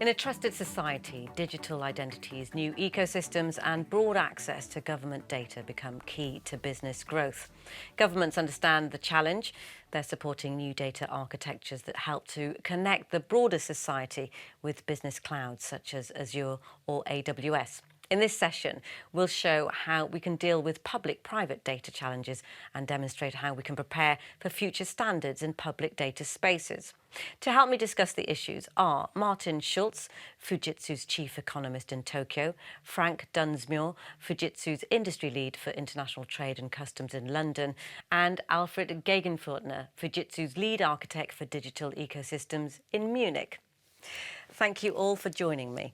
In a trusted society, digital identities, new ecosystems and broad access to government data become key to business growth. Governments understand the challenge. They're supporting new data architectures that help to connect the broader society with business clouds such as Azure or AWS. In this session, we'll show how we can deal with public-private data challenges and demonstrate how we can prepare for future standards in public data spaces. To help me discuss the issues are Martin Schulz, Fujitsu's chief economist in Tokyo, Frank Dunsmuir, Fujitsu's industry lead for international trade and customs in London, and Alfred Gegenfortner, Fujitsu's lead architect for digital ecosystems in Munich. Thank you all for joining me.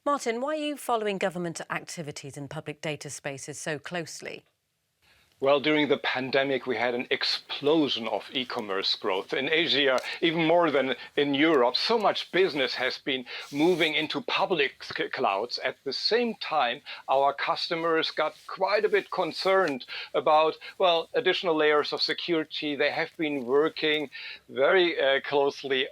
Martin, why are you following government activities in public data spaces so closely? Well, during the pandemic, we had an explosion of e-commerce growth in Asia, even more than in Europe. So much business has been moving into public clouds. At the same time, our customers got quite a bit concerned about, well, additional layers of security. They have been working very closely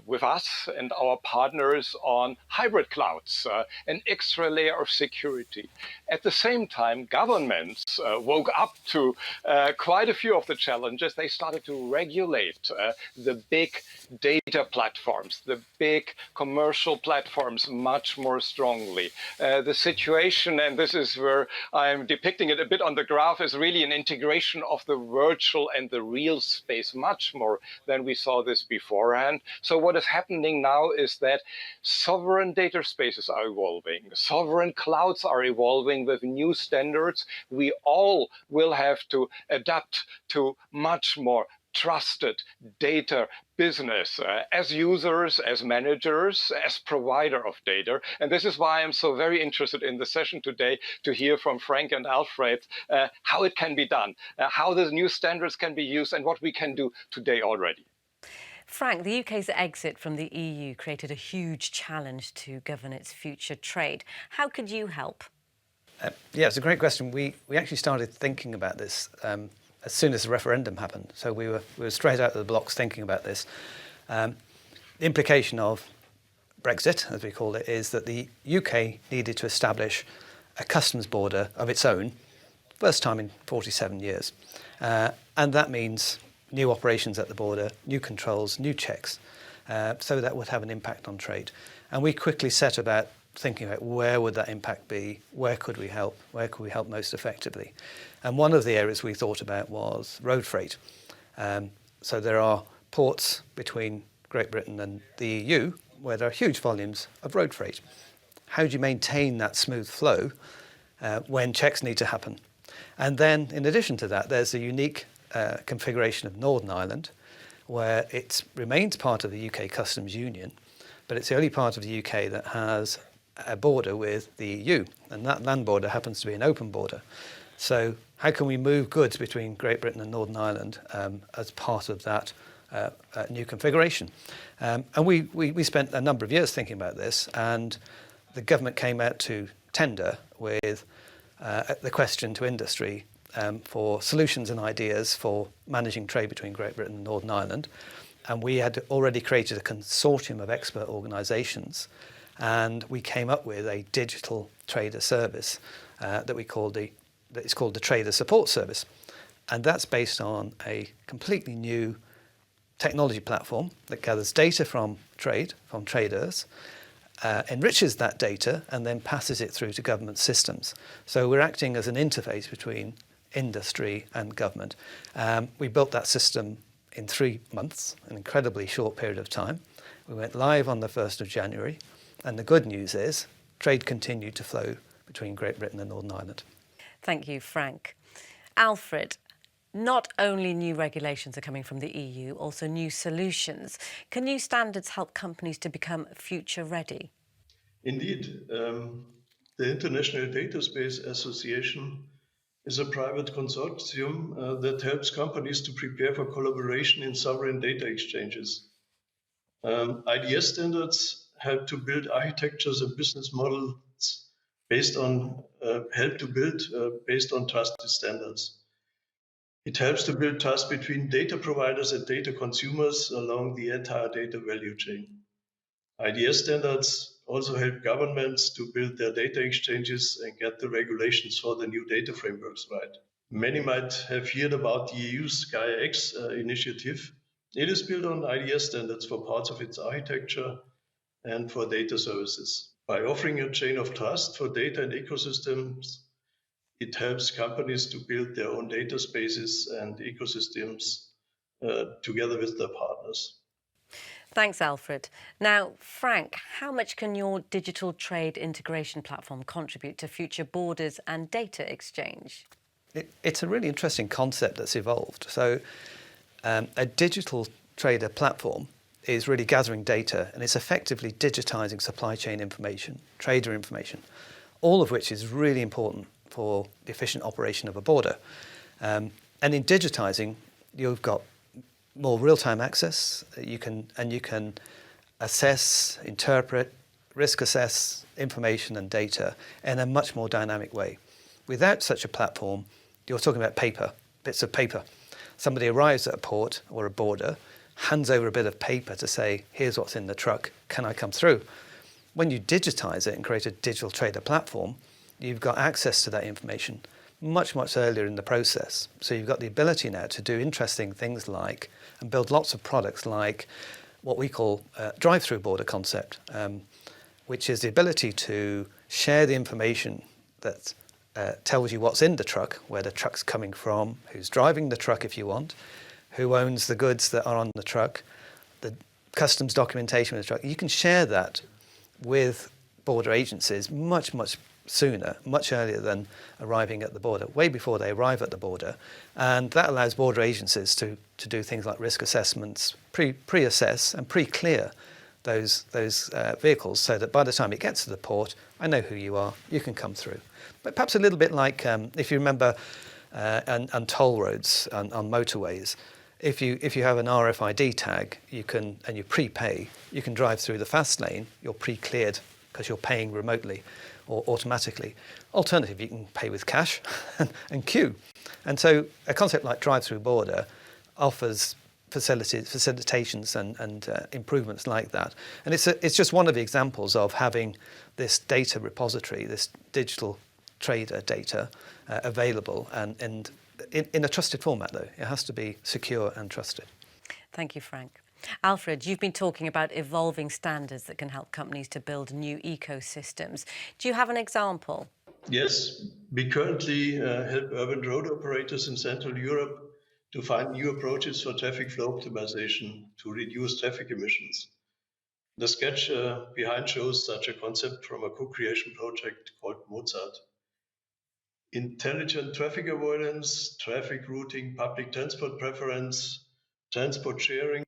with us and our partners on hybrid clouds, an extra layer of security. At the same time, governments woke up to quite a few of the challenges. They started to regulate the big data platforms, the big commercial platforms much more strongly. The situation, and this is where I'm depicting it a bit on the graph, is really an integration of the virtual and the real space much more than we saw this beforehand. So what is happening now is that sovereign data spaces are evolving. Sovereign clouds are evolving with new standards. We all will have to adapt to much more trusted data business as users, as managers, as provider of data. And this is why I'm so very interested in the session today to hear from Frank and Alfred how it can be done, how the new standards can be used and what we can do today already. Frank, the UK's exit from the EU created a huge challenge to govern its future trade. How could you help? Yeah, it's a great question. We actually started thinking about this as soon as the referendum happened. So we were straight out of the blocks thinking about this. The implication of Brexit, as we call it, is that the UK needed to establish a customs border of its own, first time in 47 years. And that means new operations at the border, new controls, new checks. So that would have an impact on trade. And we quickly set about thinking about where would that impact be, where could we help most effectively. And one of the areas we thought about was road freight. So there are ports between Great Britain and the EU where there are huge volumes of road freight. How do you maintain that smooth flow when checks need to happen? And then in addition to that, there's a unique configuration of Northern Ireland where it remains part of the UK Customs Union, but it's the only part of the UK that has a border with the EU, and that land border happens to be an open border. So how can we move goods between Great Britain and Northern Ireland as part of that new configuration? And we spent a number of years thinking about this, and the government came out to tender with the question to industry for solutions and ideas for managing trade between Great Britain and Northern Ireland. And we had already created a consortium of expert organisations, and we came up with a digital trader service that it's called the Trader Support Service. And that's based on a completely new technology platform that gathers data from traders, enriches that data, and then passes it through to government systems. So we're acting as an interface between industry and government. We built that system in 3 months, an incredibly short period of time. We went live on the 1st of January. And the good news is trade continued to flow between Great Britain and Northern Ireland. Thank you, Frank. Alfred, not only new regulations are coming from the EU, also new solutions. Can new standards help companies to become future ready? Indeed. The International Data Space Association is a private consortium that helps companies to prepare for collaboration in sovereign data exchanges. IDS standards help to build architectures and business models based on trusted standards. It helps to build trust between data providers and data consumers along the entire data value chain. IDS standards also help governments to build their data exchanges and get the regulations for the new data frameworks right. Many might have heard about the EU's Gaia-X initiative. It is built on IDS standards for parts of its architecture and for data services. By offering a chain of trust for data and ecosystems, it helps companies to build their own data spaces and ecosystems together with their partners. Thanks, Alfred. Now, Frank, how much can your digital trade integration platform contribute to future borders and data exchange? It's a really interesting concept that's evolved. So a digital trader platform is really gathering data, and it's effectively digitizing supply chain information, trader information, all of which is really important for the efficient operation of a border. And in digitizing, you've got more real-time access. You can assess, interpret, risk assess information and data in a much more dynamic way. Without such a platform, you're talking about paper, bits of paper. Somebody arrives at a port or a border, hands over a bit of paper to say, here's what's in the truck, can I come through? When you digitize it and create a digital trader platform, you've got access to that information much, much earlier in the process. So you've got the ability now to do interesting things like, and build lots of products like what we call drive-through border concept, which is the ability to share the information that tells you what's in the truck, where the truck's coming from, who's driving the truck if you want, who owns the goods that are on the truck, the customs documentation of the truck. You can share that with border agencies much, much sooner, much earlier than arriving at the border, way before they arrive at the border. And that allows border agencies to do things like risk assessments, pre-assess and pre-clear those vehicles, so that by the time it gets to the port, I know who you are, you can come through. But perhaps a little bit like, if you remember, on toll roads, on motorways, if you have an RFID tag, and you prepay, you can drive through the fast lane, you're pre-cleared because you're paying remotely or automatically. Alternative, you can pay with cash and queue. And so a concept like drive-through border offers facilitations and improvements like that. And it's just one of the examples of having this data repository, this digital trader data available and in a trusted format, though. It has to be secure and trusted. Thank you, Frank. Alfred, you've been talking about evolving standards that can help companies to build new ecosystems. Do you have an example? Yes, we currently help urban road operators in Central Europe to find new approaches for traffic flow optimization to reduce traffic emissions. The sketch behind shows such a concept from a co-creation project called Mozart. Intelligent traffic avoidance, traffic routing, public transport preference, transport sharing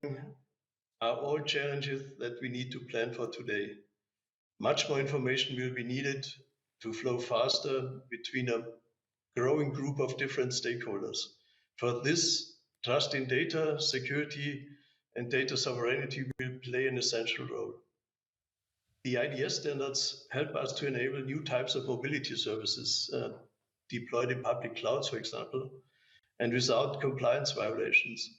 are all challenges that we need to plan for today. Much more information will be needed to flow faster between a growing group of different stakeholders. For this, trust in data, security, and data sovereignty will play an essential role. The IDS standards help us to enable new types of mobility services deployed in public clouds, for example, and without compliance violations.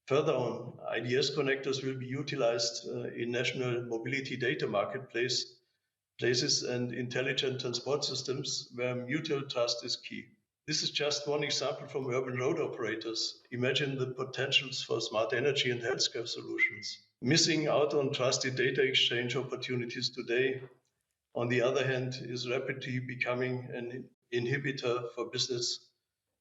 Further on, IDS connectors will be utilized in national mobility data marketplaces and intelligent transport systems where mutual trust is key. This is just one example from urban road operators. Imagine the potentials for smart energy and healthcare solutions. Missing out on trusted data exchange opportunities today, on the other hand, is rapidly becoming an inhibitor for business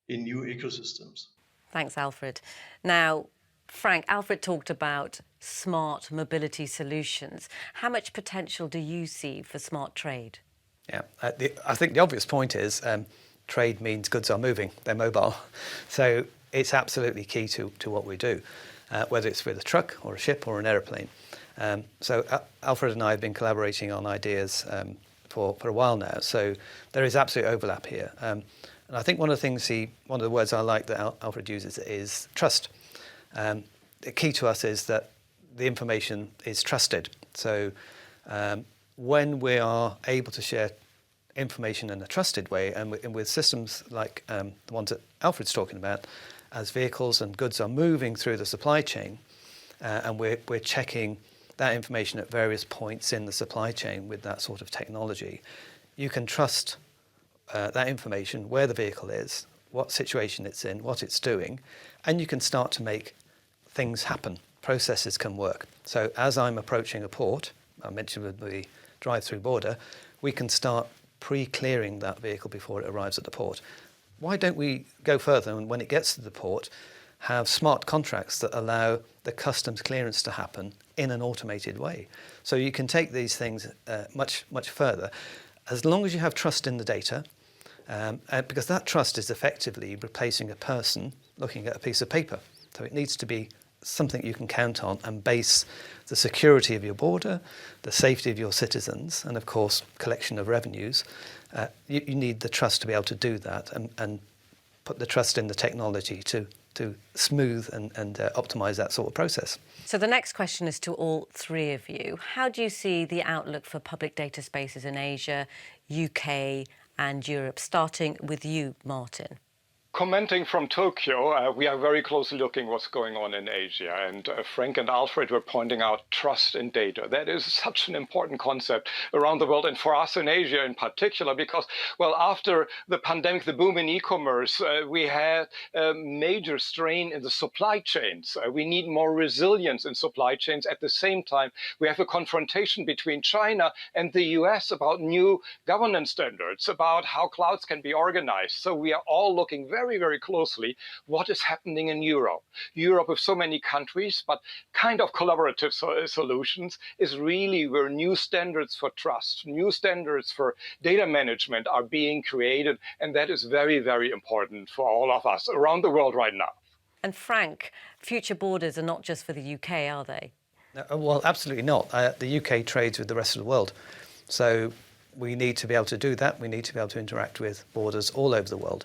in new ecosystems. Thanks, Alfred. Now, Frank, Alfred talked about smart mobility solutions. How much potential do you see for smart trade? Yeah, I think the obvious point is trade means goods are moving, they're mobile. So it's absolutely key to what we do, whether it's with a truck or a ship or an aeroplane. So Alfred and I have been collaborating on ideas for a while now. So there is absolute overlap here. And I think one of the words I like that Alfred uses is trust. The key to us is that the information is trusted. So when we are able to share information in a trusted way, and with systems like the ones that Alfred's talking about, as vehicles and goods are moving through the supply chain, and we're checking that information at various points in the supply chain with that sort of technology, you can trust that information, where the vehicle is, what situation it's in, what it's doing, and you can start to make things happen. Processes can work. So as I'm approaching a port, I mentioned with the drive-through border, we can start pre-clearing that vehicle before it arrives at the port. Why don't we go further and when it gets to the port, have smart contracts that allow the customs clearance to happen in an automated way? So you can take these things much further, as long as you have trust in the data, because that trust is effectively replacing a person looking at a piece of paper. So it needs to be something you can count on and base the security of your border, the safety of your citizens, and of course, collection of revenues. You need the trust to be able to do that and put the trust in the technology to smooth and optimize that sort of process. So the next question is to all three of you. How do you see the outlook for public data spaces in Asia, UK and Europe? Starting with you, Martin. Commenting from Tokyo, we are very closely looking what's going on in Asia. And Frank and Alfred were pointing out trust in data. That is such an important concept around the world, and for us in Asia in particular, because, well, after the pandemic, the boom in e-commerce, we had a major strain in the supply chains. We need more resilience in supply chains. At the same time, we have a confrontation between China and the US about new governance standards, about how clouds can be organized. So we are all looking very closely what is happening in Europe. Europe with so many countries, but kind of collaborative solutions is really where new standards for trust, new standards for data management are being created. And that is very important for all of us around the world right now. And Frank, future borders are not just for the UK, are they? Well, absolutely not. The UK trades with the rest of the world. So we need to be able to do that. We need to be able to interact with borders all over the world.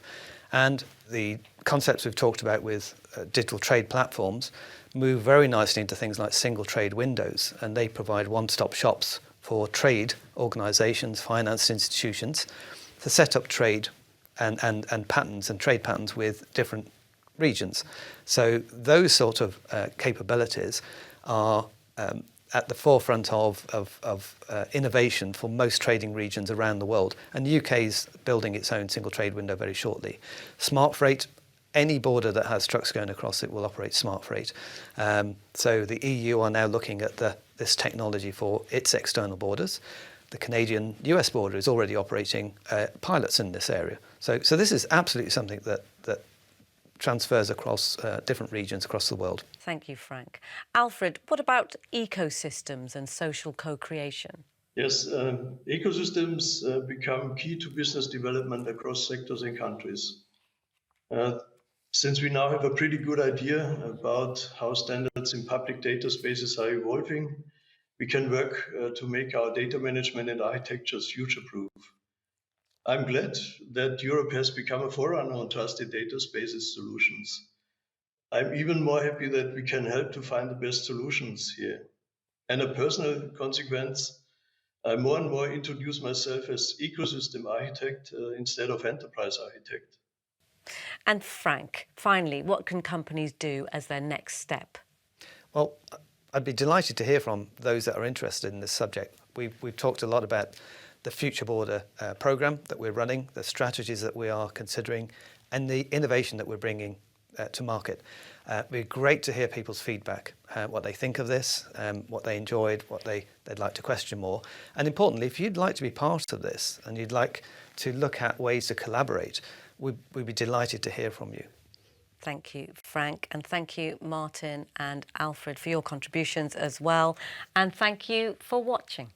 And the concepts we've talked about with digital trade platforms move very nicely into things like single trade windows, and they provide one-stop shops for trade organizations, finance institutions to set up trade and patterns and trade patterns with different regions. So those sort of capabilities are at the forefront of innovation for most trading regions around the world. And the UK is building its own single trade window very shortly. Smart freight, any border that has trucks going across it will operate smart freight. So the EU are now looking at this technology for its external borders. The Canadian-US border is already operating pilots in this area. So this is absolutely something that transfers across different regions across the world. Thank you, Frank. Alfred, what about ecosystems and social co-creation? Yes, ecosystems become key to business development across sectors and countries. Since we now have a pretty good idea about how standards in public data spaces are evolving, we can work to make our data management and architectures future-proof. I'm glad that Europe has become a forerunner on trusted data spaces solutions. I'm even more happy that we can help to find the best solutions here. And a personal consequence, I more and more introduce myself as ecosystem architect instead of enterprise architect. And Frank, finally, what can companies do as their next step? Well, I'd be delighted to hear from those that are interested in this subject. We've talked a lot about the Future Border programme that we're running, the strategies that we are considering, and the innovation that we're bringing to market. It'd be great to hear people's feedback, what they think of this, what they enjoyed, what they'd like to question more. And importantly, if you'd like to be part of this and you'd like to look at ways to collaborate, we'd be delighted to hear from you. Thank you, Frank, and thank you, Martin and Alfred, for your contributions as well. And thank you for watching.